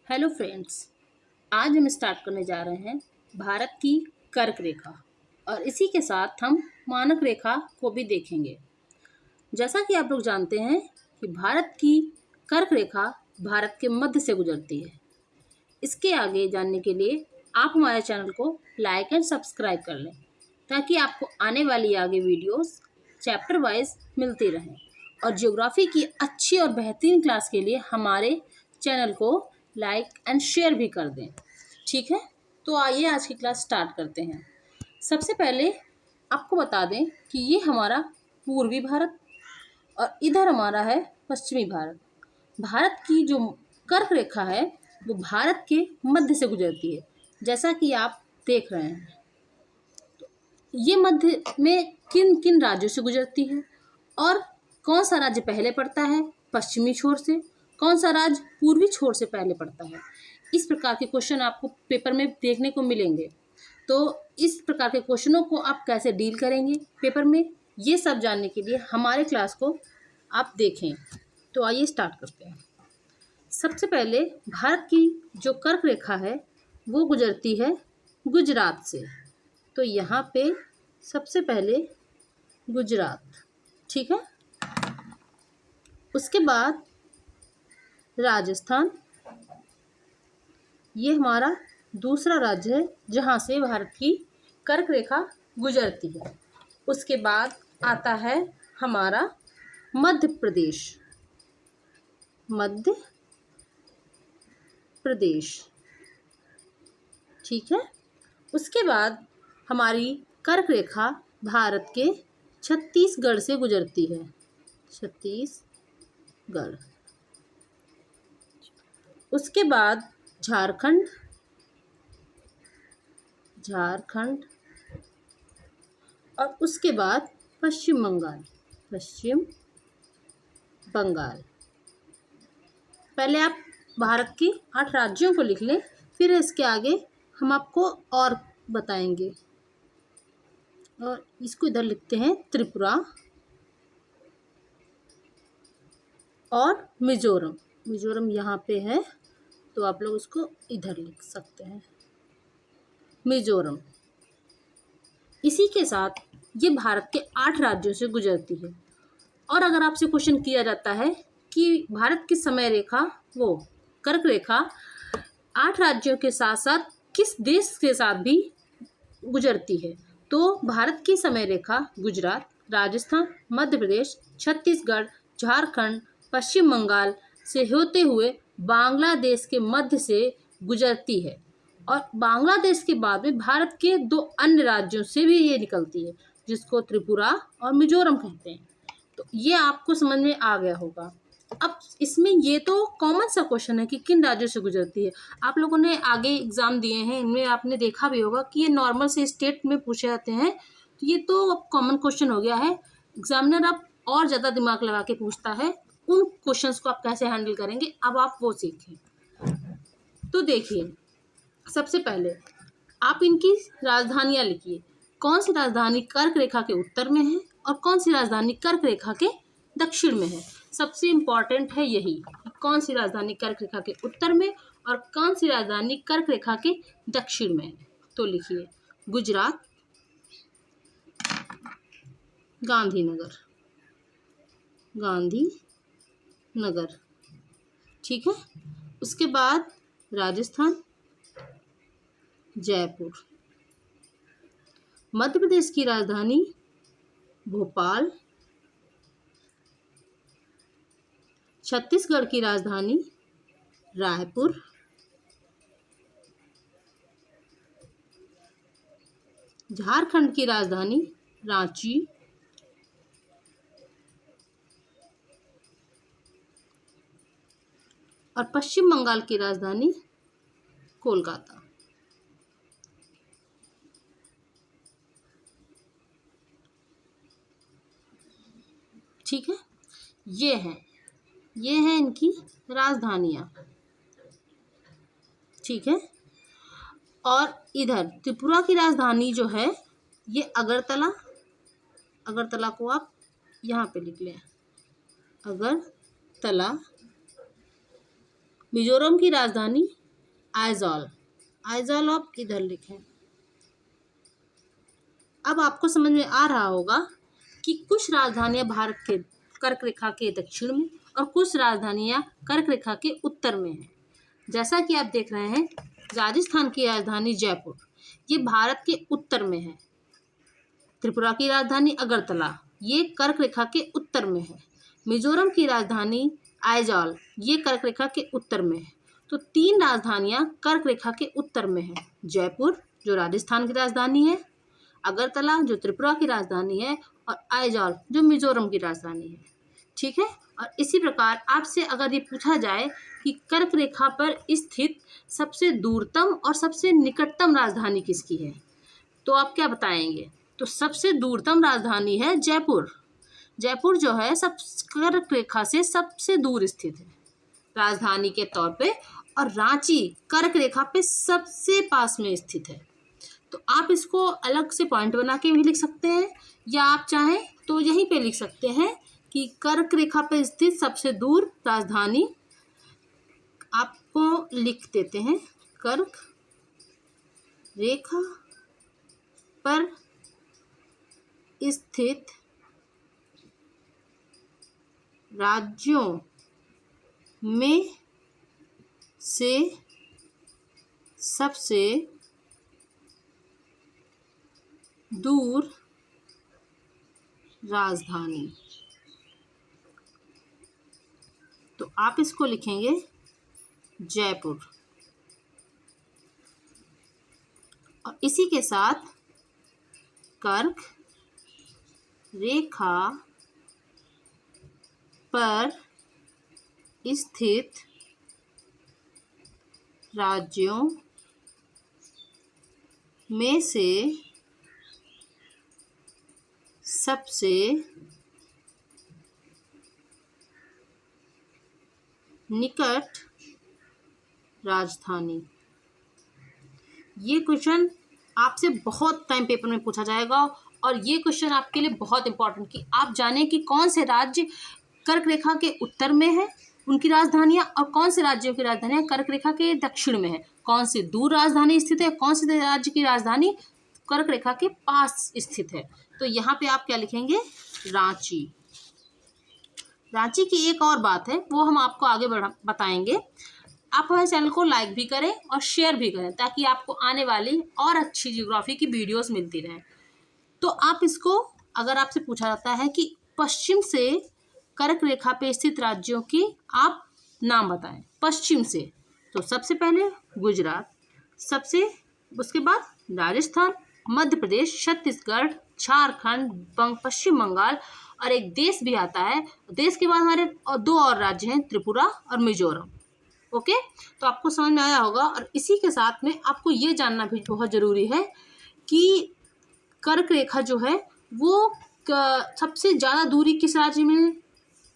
Hello friends. आज हम start करने जा रहे हैं भारत की कर्क रेखा और इसी के साथ हम मानक रेखा को भी देखेंगे। जैसा कि आप लोग जानते हैं कि भारत की कर्क रेखा भारत के मध्य से गुजरती है। इसके आगे जानने के लिए आप हमारे चैनल को लाइक एंड सब्सक्राइब कर लें ताकि आपको आने वाली आगे वीडियोस चैप्टर वाइज मिलती रहें। और ज्योग्राफी की अच्छी और बेहतरीन क्लास के लिए हमारे चैनल को लाइक एंड शेयर भी कर दें। ठीक है, तो आइए आज की क्लास स्टार्ट करते हैं। सबसे पहले आपको बता दें कि ये हमारा पूर्वी भारत और इधर हमारा है पश्चिमी भारत। भारत की जो कर्क रेखा है वो भारत के मध्य से गुजरती है, जैसा कि आप देख रहे हैं। ये मध्य में किन किन राज्यों से गुजरती है और कौन सा राज्य पहले पड़ता है पश्चिमी छोर से, कौन सा राज्य पूर्वी छोर से पहले पड़ता है। इस प्रकार के क्वेश्चन आपको पेपर में देखने को मिलेंगे। तो इस प्रकार के क्वेश्चनों को आप कैसे डील करेंगे पेपर में, ये सब जानने के लिए हमारे क्लास को आप देखें। तो आइए स्टार्ट करते हैं। सबसे पहले भारत की जो कर्क रेखा है वो गुजरती है गुजरात से। तो यहाँ पे सबसे पहले गुजरात, ठीक है। उसके बाद राजस्थान, ये हमारा दूसरा राज्य है जहाँ से भारत की कर्क रेखा गुजरती है। उसके बाद आता है हमारा मध्य प्रदेश, मध्य प्रदेश, ठीक है। उसके बाद हमारी कर्क रेखा भारत के छत्तीसगढ़ से गुजरती है, छत्तीसगढ़। उसके बाद झारखंड, झारखंड, और उसके बाद पश्चिम बंगाल, पश्चिम बंगाल। पहले आप भारत के 8 राज्यों को लिख लें, फिर इसके आगे हम आपको और बताएंगे। और इसको इधर लिखते हैं त्रिपुरा और मिजोरम। मिजोरम यहाँ पे है तो आप लोग उसको इधर लिख सकते हैं, मिजोरम। इसी के साथ ये भारत के 8 राज्यों से गुजरती है। और अगर आपसे क्वेश्चन किया जाता है कि भारत की समय रेखा, वो कर्क रेखा 8 राज्यों के साथ साथ किस देश के साथ भी गुजरती है, तो भारत की समय रेखा गुजरात, राजस्थान, मध्य प्रदेश, छत्तीसगढ़, झारखंड, पश्चिम बंगाल से होते हुए बांग्लादेश के मध्य से गुजरती है। और बांग्लादेश के बाद में भारत के 2 अन्य राज्यों से भी ये निकलती है, जिसको त्रिपुरा और मिजोरम कहते हैं। तो ये आपको समझ में आ गया होगा। अब इसमें ये तो कॉमन सा क्वेश्चन है कि किन राज्यों से गुजरती है। आप लोगों ने आगे एग्जाम दिए हैं, इनमें आपने देखा भी होगा कि ये नॉर्मल से स्टेट में पूछे जाते हैं। तो ये तो कॉमन क्वेश्चन हो गया है। एग्जामिनर अब और ज़्यादा दिमाग लगा के पूछता है, उन क्वेश्चंस को आप कैसे हैंडल करेंगे अब आप वो सीखें। तो देखिए, सबसे पहले आप इनकी राजधानियाँ लिखिए। कौन सी राजधानी कर्क रेखा के उत्तर में है और कौन सी राजधानी कर्क रेखा के दक्षिण में है। सबसे इम्पॉर्टेंट है यही, कौन सी राजधानी कर्क रेखा के उत्तर में और कौन सी राजधानी कर्क रेखा के दक्षिण में है। तो लिखिए गुजरात, गांधीनगर, गांधीनगर, ठीक है। उसके बाद राजस्थान, जयपुर। मध्य प्रदेश की राजधानी भोपाल, छत्तीसगढ़ की राजधानी रायपुर, झारखंड की राजधानी रांची, और पश्चिम बंगाल की राजधानी कोलकाता। ठीक है, ये हैं इनकी राजधानियाँ, ठीक है। और इधर त्रिपुरा की राजधानी जो है ये अगरतला, अगरतला को आप यहाँ पे लिख लें, अगरतला। मिजोरम की राजधानी आइजॉल। आइजॉल आप इधर लिखें। अब आपको समझ में आ रहा होगा कि कुछ राजधानियां भारत के कर्क रेखा के दक्षिण में और कुछ राजधानियां कर्क रेखा के उत्तर में हैं। जैसा कि आप देख रहे हैं, राजस्थान की राजधानी जयपुर ये भारत के उत्तर में है। त्रिपुरा की राजधानी अगरतला ये कर्क रेखा के उत्तर में है। मिजोरम की राजधानी आइजॉल ये कर्क रेखा के उत्तर में है। तो 3 राजधानियां कर्क रेखा के उत्तर में है। जयपुर जो राजस्थान की राजधानी है, अगरतला जो त्रिपुरा की राजधानी है, और आइजॉल जो मिजोरम की राजधानी है। ठीक है। और इसी प्रकार आपसे अगर ये पूछा जाए कि कर्क रेखा पर स्थित सबसे दूरतम और सबसे निकटतम राजधानी किसकी है, तो आप क्या बताएंगे? तो सबसे दूरतम राजधानी है जयपुर। जयपुर जो है सब कर्क रेखा से सबसे दूर स्थित है राजधानी के तौर पे, और रांची कर्क रेखा पे सबसे पास में स्थित है। तो आप इसको अलग से पॉइंट बना के भी लिख सकते हैं, या आप चाहें तो यहीं पे लिख सकते हैं कि कर्क रेखा पर स्थित सबसे दूर राजधानी, आपको लिख देते हैं कर्क रेखा पर स्थित राज्यों में से सबसे दूर राजधानी। तो आप इसको लिखेंगे जयपुर, और इसी के साथ कर्क रेखा पर स्थित राज्यों में से सबसे निकट राजधानी। ये क्वेश्चन आपसे बहुत टाइम पेपर में पूछा जाएगा, और ये क्वेश्चन आपके लिए बहुत इंपॉर्टेंट कि आप जानें कि कौन से राज्य कर्क रेखा के उत्तर में है उनकी राजधानियां, और कौन से राज्यों की राजधानियां कर्क रेखा के दक्षिण में है, कौन सी दूर राजधानी स्थित है, कौन से राज्य की राजधानी कर्क रेखा के पास स्थित है। तो यहाँ पे आप क्या लिखेंगे? रांची। रांची की एक और बात है, वो हम आपको आगे बताएंगे। आप हमारे चैनल को लाइक भी करें और शेयर भी करें, ताकि आपको आने वाली और अच्छी ज्योग्राफी की वीडियोस मिलती रहें। तो आप इसको, अगर आपसे पूछा जाता है कि पश्चिम से कर्क रेखा पे स्थित राज्यों की आप नाम बताएं पश्चिम से, तो सबसे पहले गुजरात, उसके बाद राजस्थान, मध्य प्रदेश, छत्तीसगढ़, झारखंड, पश्चिम बंगाल, और एक देश भी आता है। देश के बाद हमारे 2 और राज्य हैं, त्रिपुरा और मिजोरम। ओके, तो आपको समझ में आया होगा। और इसी के साथ में आपको ये जानना भी बहुत ज़रूरी है कि कर्क रेखा जो है वो सबसे ज़्यादा दूरी किस राज्य में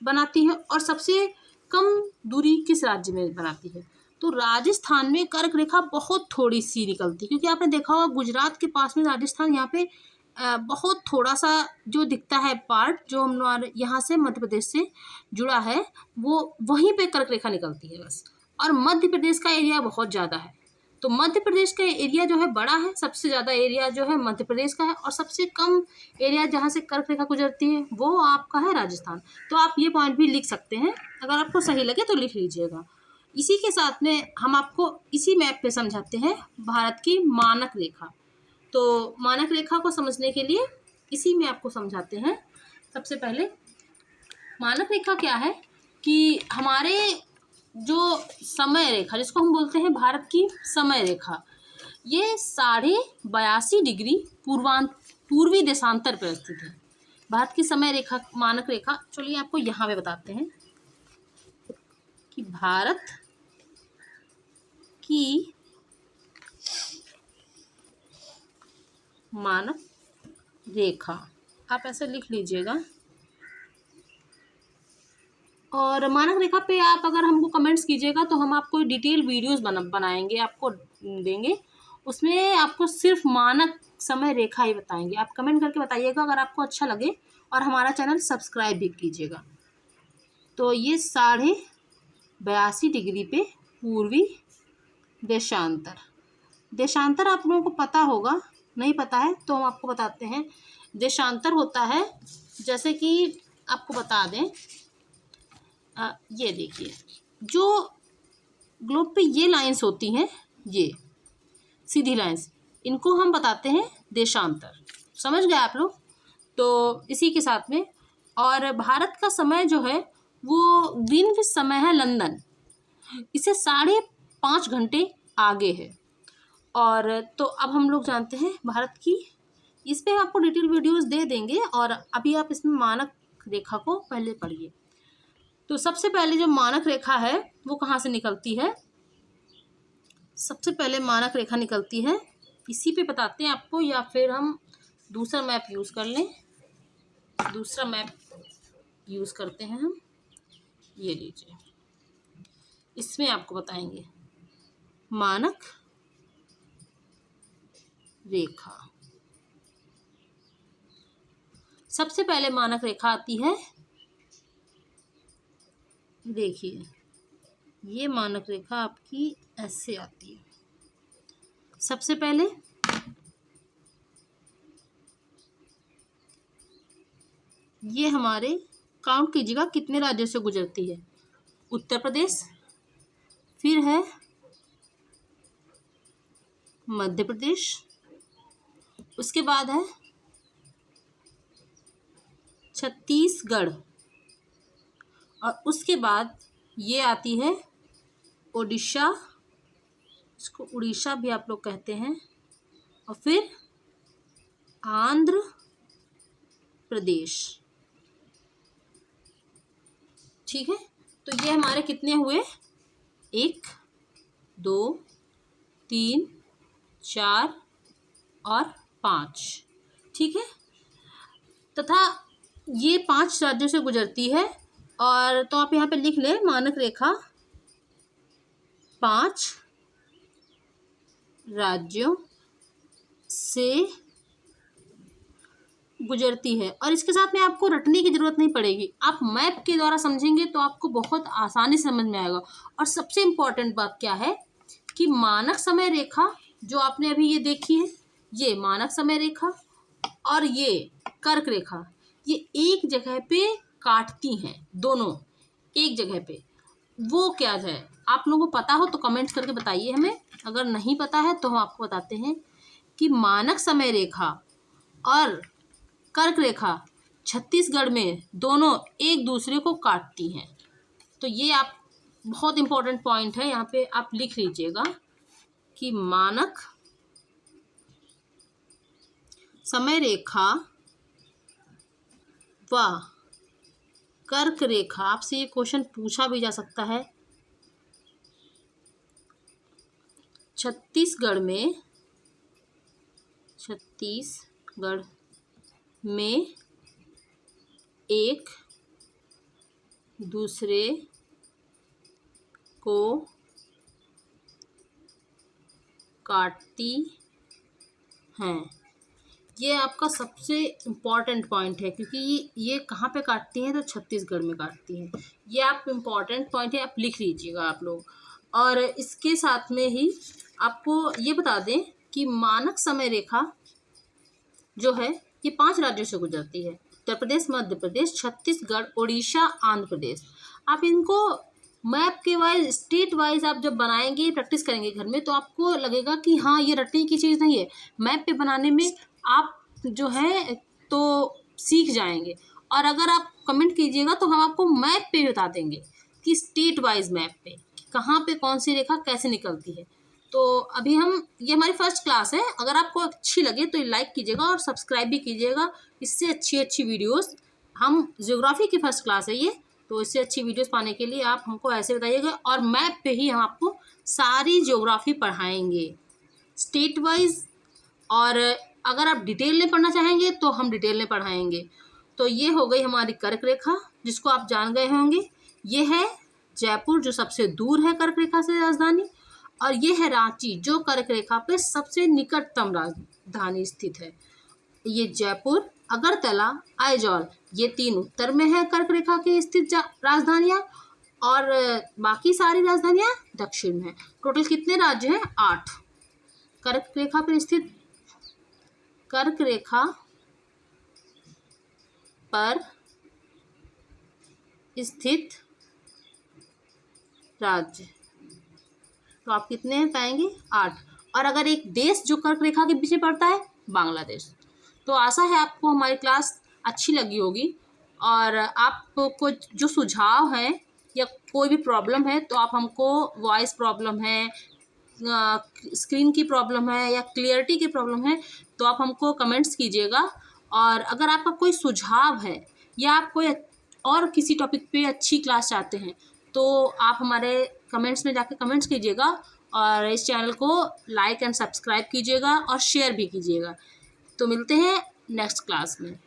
बनाती है और सबसे कम दूरी किस राज्य में बनाती है। तो राजस्थान में कर्क रेखा बहुत थोड़ी सी निकलती है, क्योंकि आपने देखा होगा गुजरात के पास में राजस्थान, यहाँ पे बहुत थोड़ा सा जो दिखता है पार्ट, जो हमारे यहाँ से मध्य प्रदेश से जुड़ा है, वो वहीं पे कर्क रेखा निकलती है बस। और मध्य प्रदेश का एरिया बहुत ज़्यादा है, तो मध्य प्रदेश का एरिया जो है बड़ा है, सबसे ज़्यादा एरिया जो है मध्य प्रदेश का है, और सबसे कम एरिया जहाँ से कर्क रेखा गुजरती है वो आपका है राजस्थान। तो आप ये पॉइंट भी लिख सकते हैं, अगर आपको सही लगे तो लिख लीजिएगा। इसी के साथ में हम आपको इसी मैप पे समझाते हैं भारत की मानक रेखा। तो मानक रेखा को समझने के लिए इसी में आपको समझाते हैं। सबसे पहले मानक रेखा क्या है कि हमारे जो समय रेखा, जिसको हम बोलते हैं भारत की समय रेखा, ये 82.5 डिग्री पूर्वी देशांतर पर स्थित है। भारत की समय रेखा, मानक रेखा, चलिए आपको यहाँ पे बताते हैं कि भारत की मानक रेखा, आप ऐसे लिख लीजिएगा। और मानक रेखा पे आप अगर हमको कमेंट्स कीजिएगा तो हम आपको डिटेल वीडियोस बनाएंगे, आपको देंगे। उसमें आपको सिर्फ मानक समय रेखा ही बताएंगे। आप कमेंट करके बताइएगा अगर आपको अच्छा लगे, और हमारा चैनल सब्सक्राइब भी कीजिएगा। तो ये 82.5 डिग्री पे पूर्वी देशांतर। देशांतर आप लोगों को पता होगा, नहीं पता है तो हम आपको बताते हैं। देशांतर होता है, जैसे कि आपको बता दें, ये देखिए, जो ग्लोब पे ये लाइंस होती हैं, ये सीधी लाइंस, इनको हम बताते हैं देशांतर। समझ गए आप लोग? तो इसी के साथ में, और भारत का समय जो है वो ग्रीनविच समय है लंदन, इसे 5.5 घंटे आगे है। और तो अब हम लोग जानते हैं भारत की, इस पे आपको डिटेल वीडियोस दे देंगे, और अभी आप इसमें मानक रेखा को पहले पढ़िए। तो सबसे पहले जो मानक रेखा है वो कहाँ से निकलती है? सबसे पहले मानक रेखा निकलती है, इसी पे बताते हैं आपको, या फिर हम दूसरा मैप यूज़ कर लें। दूसरा मैप यूज़ करते हैं हम, ये लीजिए, इसमें आपको बताएंगे मानक रेखा। सबसे पहले मानक रेखा आती है, देखिए ये मानक रेखा आपकी ऐसे आती है। सबसे पहले ये हमारे, काउंट कीजिएगा कितने राज्यों से गुजरती है। उत्तर प्रदेश, फिर है मध्य प्रदेश, उसके बाद है छत्तीसगढ़, और उसके बाद ये आती है ओडिशा, इसको उड़ीसा भी आप लोग कहते हैं, और फिर आंध्र प्रदेश। ठीक है, तो ये हमारे कितने हुए? 1, 2, 3, 4 और 5। ठीक है, तथा ये 5 राज्यों से गुजरती है। और तो आप यहाँ पे लिख लें, मानक रेखा 5 राज्यों से गुजरती है। और इसके साथ में आपको रटने की ज़रूरत नहीं पड़ेगी, आप मैप के द्वारा समझेंगे तो आपको बहुत आसानी से समझ में आएगा। और सबसे इम्पॉर्टेंट बात क्या है कि मानक समय रेखा जो आपने अभी ये देखी है, ये मानक समय रेखा और ये कर्क रेखा, ये एक जगह पे काटती हैं, दोनों एक जगह पे। वो क्या है, आप लोगों को पता हो तो कमेंट्स करके बताइए हमें, अगर नहीं पता है तो हम आपको बताते हैं कि मानक समय रेखा और कर्क रेखा छत्तीसगढ़ में दोनों एक दूसरे को काटती हैं। तो ये आप, बहुत इम्पोर्टेंट पॉइंट है, यहाँ पे आप लिख लीजिएगा कि मानक समय रेखा व कर्क रेखा, आपसे ये क्वेश्चन पूछा भी जा सकता है, छत्तीसगढ़ में एक दूसरे को काटती हैं। ये आपका सबसे इम्पॉर्टेंट पॉइंट है, क्योंकि ये कहाँ पे काटती हैं? तो छत्तीसगढ़ में काटती हैं। ये आप इम्पॉर्टेंट पॉइंट है, आप लिख लीजिएगा आप लोग। और इसके साथ में ही आपको ये बता दें कि मानक समय रेखा जो है ये 5 राज्यों से गुजरती है, उत्तर प्रदेश, मध्य प्रदेश, छत्तीसगढ़, उड़ीसा, आंध्र प्रदेश। आप इनको मैप के वाइज, स्टेट वाइज आप जब बनाएंगे, प्रैक्टिस करेंगे घर में, तो आपको लगेगा कि हाँ ये रटने की चीज़ नहीं है। मैप पे बनाने में आप जो है तो सीख जाएंगे। और अगर आप कमेंट कीजिएगा तो हम आपको मैप पे बता देंगे कि स्टेट वाइज मैप पे कहाँ पे कौन सी रेखा कैसे निकलती है। तो अभी ये हमारी फर्स्ट क्लास है, अगर आपको अच्छी लगे तो लाइक कीजिएगा और सब्सक्राइब भी कीजिएगा। इससे अच्छी वीडियोस, हम ज्योग्राफी की फर्स्ट क्लास है ये, तो इससे अच्छी वीडियोस पाने के लिए आप हमको ऐसे बताइएगा, और मैप पे ही हम आपको सारी ज्योग्राफी पढ़ाएंगे स्टेट वाइज। और अगर आप डिटेल में पढ़ना चाहेंगे तो हम डिटेल में पढ़ाएंगे। तो ये हो गई हमारी कर्क रेखा, जिसको आप जान गए होंगे। ये है जयपुर, जो सबसे दूर है कर्क रेखा से राजधानी, और ये है रांची, जो कर्क रेखा पे सबसे निकटतम राजधानी स्थित है। ये जयपुर, अगरतला, आइजॉल, ये 3 उत्तर में है कर्क रेखा की स्थित राजधानियाँ। और बाकी सारी राजधानियां दक्षिण में। टोटल कितने राज्य हैं? 8। कर्क रेखा पर स्थित कर्क रेखा पर स्थित राज्य, तो आप कितने पाएंगे? 8। और अगर एक देश जो कर्क रेखा के पीछे पड़ता है, बांग्लादेश। तो आशा है आपको हमारी क्लास अच्छी लगी होगी, और आपको जो सुझाव हैं या कोई भी प्रॉब्लम है तो आप हमको, वॉइस प्रॉब्लम है, स्क्रीन की प्रॉब्लम है या क्लियरिटी की प्रॉब्लम है, तो आप हमको कमेंट्स कीजिएगा। और अगर आपका कोई सुझाव है या आप कोई और किसी टॉपिक पे अच्छी क्लास चाहते हैं, तो आप हमारे कमेंट्स में जाके कमेंट्स कीजिएगा, और इस चैनल को लाइक एंड सब्सक्राइब कीजिएगा और शेयर भी कीजिएगा। तो मिलते हैं नेक्स्ट क्लास में।